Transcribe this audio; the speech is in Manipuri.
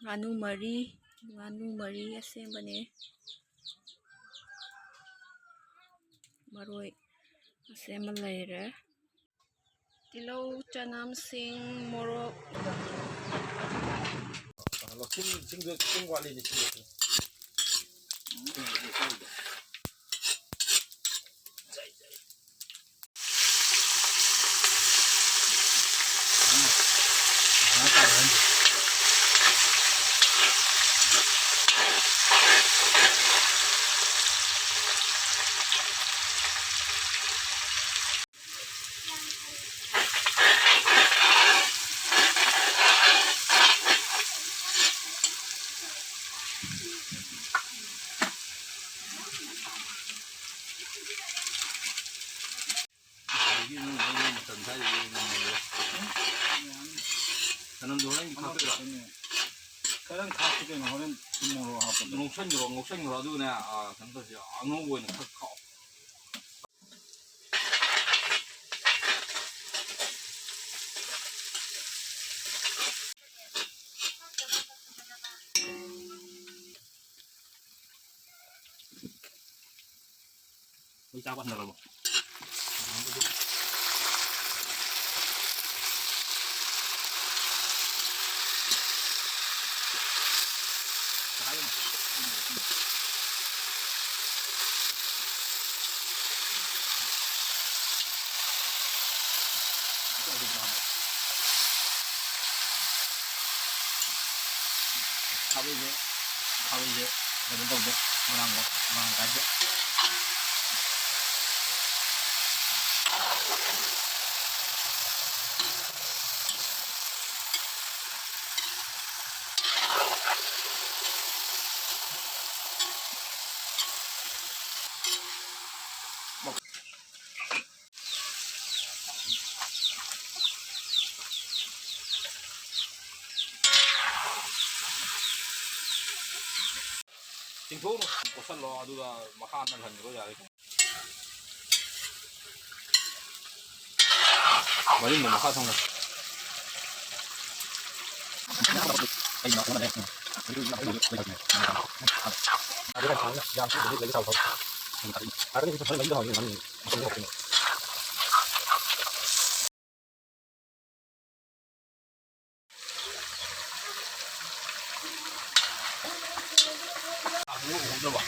ꯉꯥꯅꯨ ꯃꯔꯤ ꯑꯁꯦꯡꯕꯅꯦ ꯃꯔꯣꯏ ꯑꯁꯦꯡꯕ ꯂꯩꯔꯦ ꯇꯤꯜꯍꯧ ꯆꯅꯝ ꯁꯤꯡ ꯃꯣꯔꯣꯛ 그냥 가스는 하면 주먹으로 하고 녹색으로 아주 그냥 전도지 안 오고 있는 거 짜고 한다 뭐 가위제 이런 건데 뭐란 가지 tingthuru kosallo aduga makhan nan hanro yare bari mo makha thong ai ma ona ne aduga thang ya su de le sao thong aduga ki thong lai ho ni man 봐.